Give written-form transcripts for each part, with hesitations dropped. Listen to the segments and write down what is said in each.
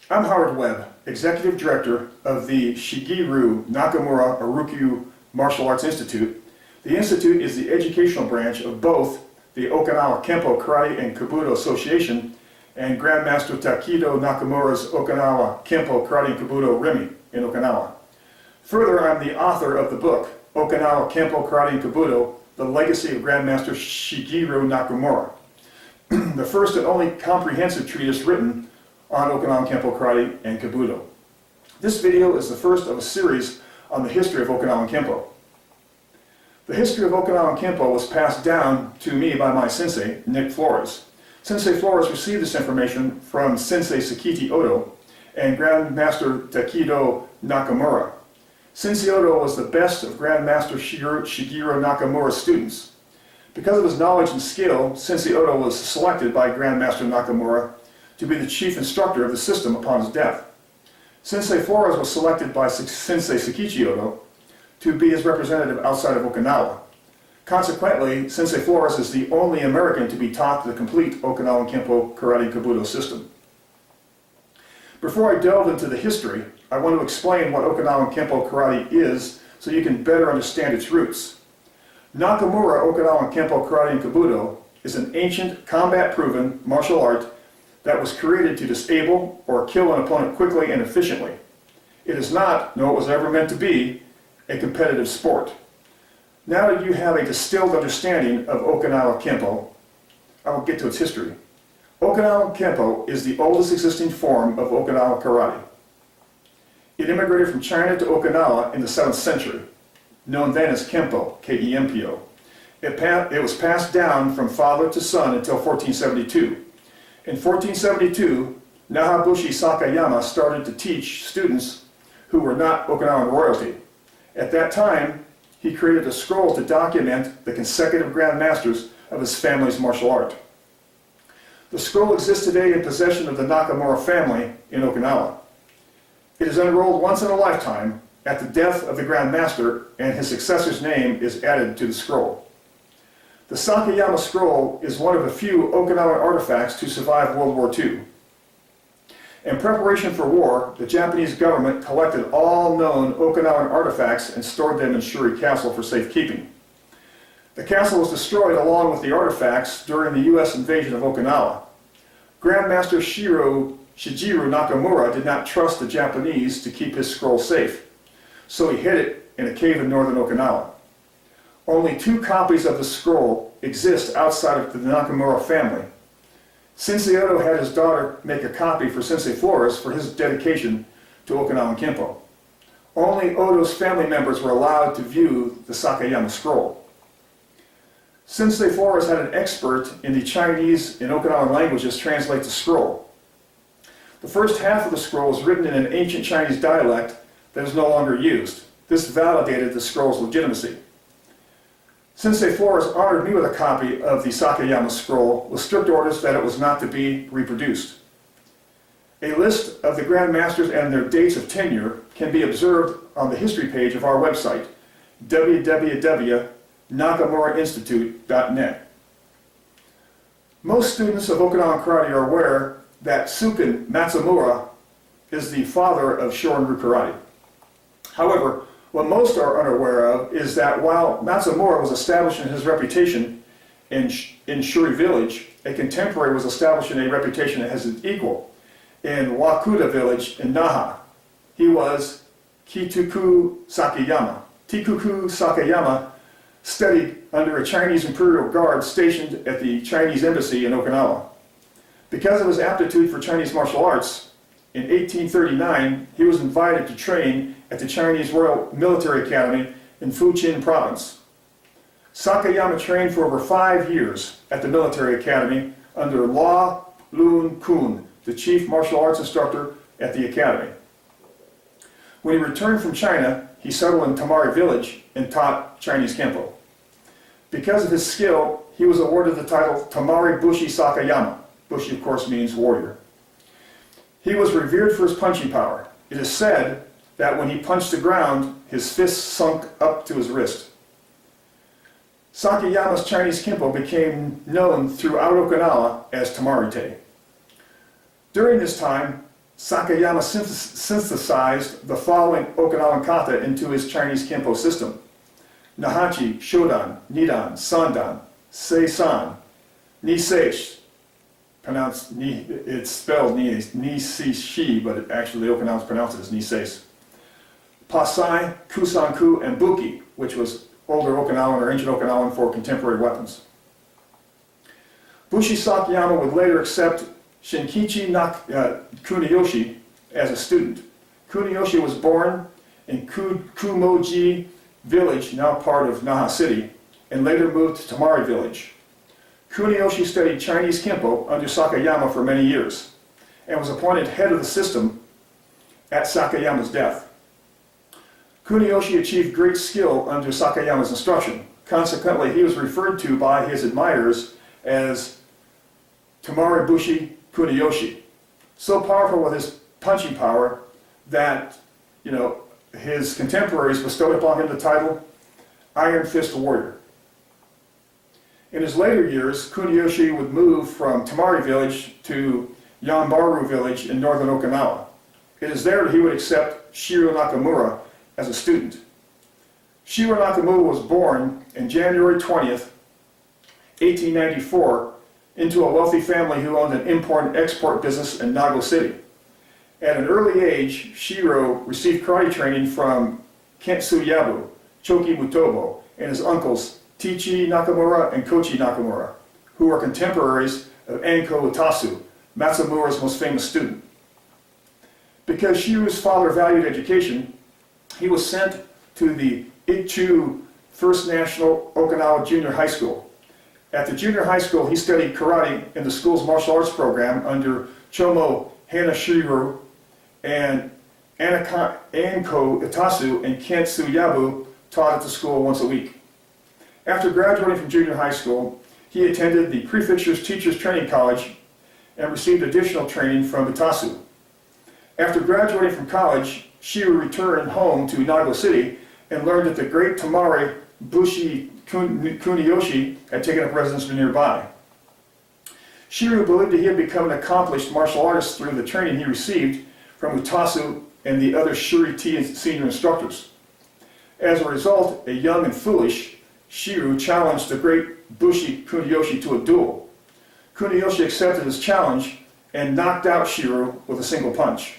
I'm Howard Webb, Executive Director of the Shigeru Nakamura Ryukyu Martial Arts Institute. The Institute is the educational branch of both the Okinawa Kenpo Karate and Kobudo Association and Grandmaster Shigeo Nakamura's Okinawa Kenpo Karate and Kobudo Remi in Okinawa. Further, I'm the author of the book, Okinawa Kenpo Karate and Kobudo, The Legacy of Grandmaster Shigeru Nakamura, the first and only comprehensive treatise written on Okinawa Kenpo Karate and Kobudo. This video is the first of a series on the history of Okinawa Kenpo. The history of Okinawa Kenpo was passed down to me by my sensei, Nick Flores. Sensei Flores received this information from Sensei Sakiti Odo and Grandmaster Shigeo Nakamura. Sensei Odo was the best of Grandmaster Shigeru Nakamura's students. Because of his knowledge and skill, Sensei Odo was selected by Grandmaster Nakamura to be the chief instructor of the system upon his death. Sensei Flores was selected by Sensei Sakiti Odo to be his representative outside of Okinawa. Consequently, Sensei Flores is the only American to be taught the complete Okinawa Kenpo Karate and Kobudo system. Before I delve into the history, I want to explain what Okinawa Kenpo Karate is so you can better understand its roots. Nakamura Okinawa Kenpo Karate and Kobudo is an ancient, combat-proven martial art that was created to disable or kill an opponent quickly and efficiently. It is not, nor was ever meant to be, a competitive sport. Now that you have a distilled understanding of Okinawa Kenpo, I will get to its history. Okinawa Kenpo is the oldest existing form of Okinawa Karate. It immigrated from China to Okinawa in the 7th century, known then as Kenpo, K-E-M-P-O. It was passed down from father to son until 1472. In 1472, Nahabushi Sakayama started to teach students who were not Okinawan royalty. At that time, he created a scroll to document the consecutive Grand Masters of his family's martial art. The scroll exists today in possession of the Nakamura family in Okinawa. It is unrolled once in a lifetime at the death of the Grand Master, and his successor's name is added to the scroll. The Sakayama scroll is one of a few Okinawan artifacts to survive World War II. In preparation for war, the Japanese government collected all known Okinawan artifacts and stored them in Shuri Castle for safekeeping. The castle was destroyed along with the artifacts during the U.S. invasion of Okinawa. Grandmaster Shigeru Nakamura did not trust the Japanese to keep his scroll safe, so he hid it in a cave in northern Okinawa. Only 2 copies of the scroll exist outside of the Nakamura family. Sensei Odo had his daughter make a copy for Sensei Flores for his dedication to Okinawan Kenpo. Only Odo's family members were allowed to view the Sakayama scroll. Sensei Flores had an expert in the Chinese and Okinawan languages translate the scroll. The first half of the scroll is written in an ancient Chinese dialect that is no longer used. This validated the scroll's legitimacy. Sensei Flores honored me with a copy of the Sakayama scroll with strict orders that it was not to be reproduced. A list of the Grand Masters and their dates of tenure can be observed on the history page of our website, www.nakamurainstitute.net. Most students of Okinawan Karate are aware that Suken Matsumura is the father of Shorin-ryu Karate. However, what most are unaware of is that while Matsumura was establishing his reputation in Shuri Village, a contemporary was establishing a reputation that has an equal in Wakuda Village in Naha. He was Kikuku Sakayama. Kikuku Sakayama studied under a Chinese imperial guard stationed at the Chinese embassy in Okinawa. Because of his aptitude for Chinese martial arts, in 1839 he was invited to train at the Chinese Royal Military Academy in Fujian Province. Sakayama trained for over 5 years at the military academy under La Lun Kun, the chief martial arts instructor at the academy. When he returned from China, he settled in Tamari Village and taught Chinese Kenpo. Because of his skill, he was awarded the title Tamari Bushi Sakayama. Bushi, of course, means warrior. He was revered for his punching power. It is said that when he punched the ground, his fists sunk up to his wrist. Sakayama's Chinese Kenpo became known throughout Okinawa as Tamarite. During this time, Sakayama synthesized the following Okinawan kata into his Chinese Kenpo system: Nahachi, Shodan, Nidan, Sandan, Seisan, Niseish. Pronounced ni, it's spelled ni-si-shi, but actually the Okinawans pronounce it as Niseis. Pasai, Kusanku, and Buki, which was older Okinawan or ancient Okinawan for contemporary weapons. Bushi Sakayama would later accept Shinkichi Kuniyoshi as a student. Kuniyoshi was born in Kumoji village, now part of Naha City, and later moved to Tamari village. Kuniyoshi studied Chinese Kenpo under Sakayama for many years, and was appointed head of the system at Sakayama's death. Kuniyoshi achieved great skill under Sakayama's instruction. Consequently, he was referred to by his admirers as Tamari Bushi Kuniyoshi. So powerful was his punching power that, his contemporaries bestowed upon him the title Iron Fist Warrior. In his later years, Kuniyoshi would move from Tamari village to Yanbaru village in northern Okinawa. It is there that he would accept Shigeo Nakamura as a student. Shigeo Nakamura was born on January 20th, 1894, into a wealthy family who owned an import and export business in Nago City. At an early age, Shiro received karate training from Kentsu Yabu, Choki Mutobo, and his uncles Tichi Nakamura and Kochi Nakamura, who were contemporaries of Anko Utasu, Matsumura's most famous student. Because Shiro's father valued education, he was sent to the Ichu First National Okinawa Junior High School. At the junior high school, he studied karate in the school's martial arts program under Chomo Hanashiru, and Anko Itasu and Kentsu Yabu taught at the school once a week. After graduating from junior high school, he attended the Prefecture's Teachers Training College and received additional training from Itasu. After graduating from college, Shiro returned home to Nago City and learned that the great Tamari Bushi Kuniyoshi had taken up residence nearby. Shiro believed that he had become an accomplished martial artist through the training he received from Utasu and the other Shuri-T senior instructors. As a result, a young and foolish Shiro challenged the great Bushi Kuniyoshi to a duel. Kuniyoshi accepted his challenge and knocked out Shiro with a single punch.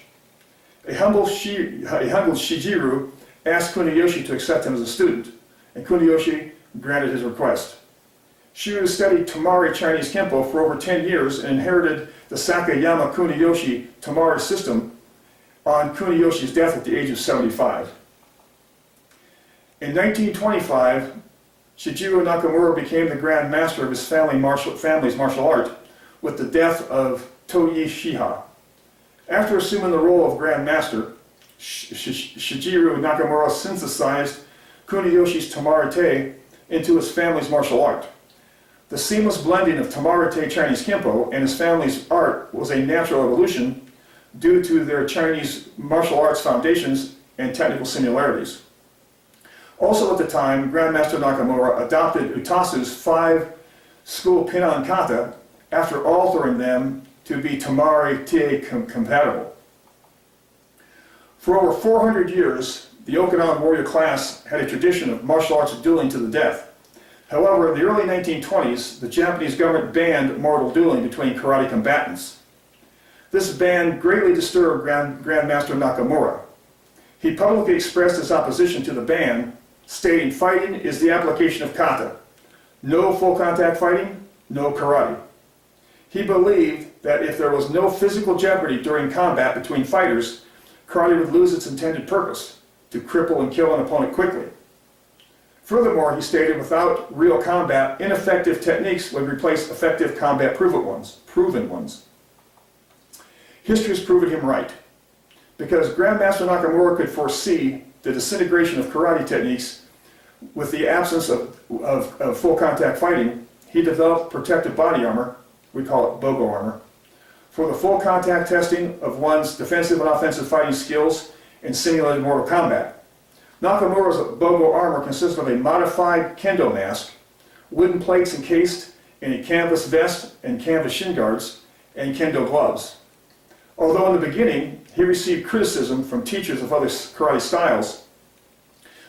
A humble Shigeru asked Kuniyoshi to accept him as a student, and Kuniyoshi granted his request. Shiro studied Tamari Chinese Kenpo for over 10 years and inherited the Sakayama Kuniyoshi Tamari system on Kuniyoshi's death at the age of 75. In 1925, Shigeo Nakamura became the Grand Master of his family's martial art with the death of Toyi Shiha. After assuming the role of Grand Master, Shigeo Nakamura synthesized Kuniyoshi's Tamarite into his family's martial art. The seamless blending of Tamarite Chinese Kenpo and his family's art was a natural evolution due to their Chinese martial arts foundations and technical similarities. Also at the time, Grandmaster Nakamura adopted Utasu's 5 school Pinan kata after altering them to be Tamari-Tie compatible. For over 400 years, the Okinawan warrior class had a tradition of martial arts dueling to the death. However, in the early 1920s, the Japanese government banned mortal dueling between karate combatants. This ban greatly disturbed Grandmaster Nakamura. He publicly expressed his opposition to the ban, stating, "Fighting is the application of kata. No full contact fighting, no karate." He believed that if there was no physical jeopardy during combat between fighters, karate would lose its intended purpose, to cripple and kill an opponent quickly. Furthermore, he stated without real combat, ineffective techniques would replace effective combat proven ones. History has proven him right, because Grandmaster Nakamura could foresee the disintegration of karate techniques with the absence of full contact fighting. He developed protective body armor, we call it BOGO armor, for the full contact testing of one's defensive and offensive fighting skills in simulated mortal combat. Nakamura's BOGO armor consisted of a modified kendo mask, wooden plates encased in a canvas vest and canvas shin guards, and kendo gloves. Although in the beginning he received criticism from teachers of other karate styles,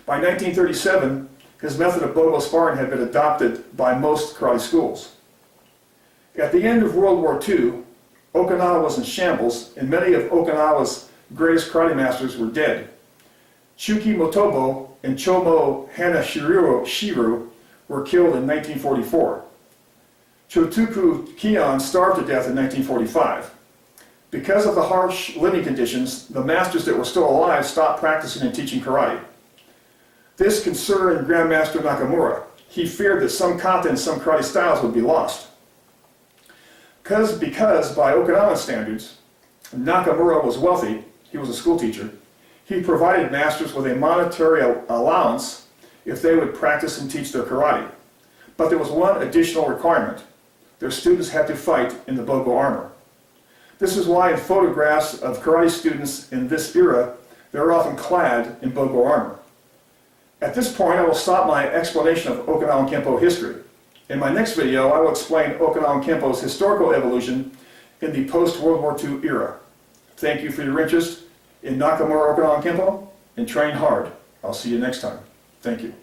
by 1937 his method of bogo sparring had been adopted by most karate schools. At the end of World War II, Okinawa was in shambles and many of Okinawa's greatest karate masters were dead. Chuki Motobo and Chomo Hanashiro were killed in 1944. Chotoku Kion starved to death in 1945. Because of the harsh living conditions, the masters that were still alive stopped practicing and teaching karate. This concerned Grandmaster Nakamura. He feared that some kata and some karate styles would be lost. Because by Okinawan standards, Nakamura was wealthy, he was a school teacher, he provided masters with a monetary allowance if they would practice and teach their karate. But there was one additional requirement. Their students had to fight in the bogo armor. This is why in photographs of karate students in this era, they're often clad in bogo armor. At this point, I will stop my explanation of Okinawa Kenpo history. In my next video, I will explain Okinawa Kenpo's historical evolution in the post-World War II era. Thank you for your interest in Nakamura Okinawa Kenpo, and train hard. I'll see you next time. Thank you.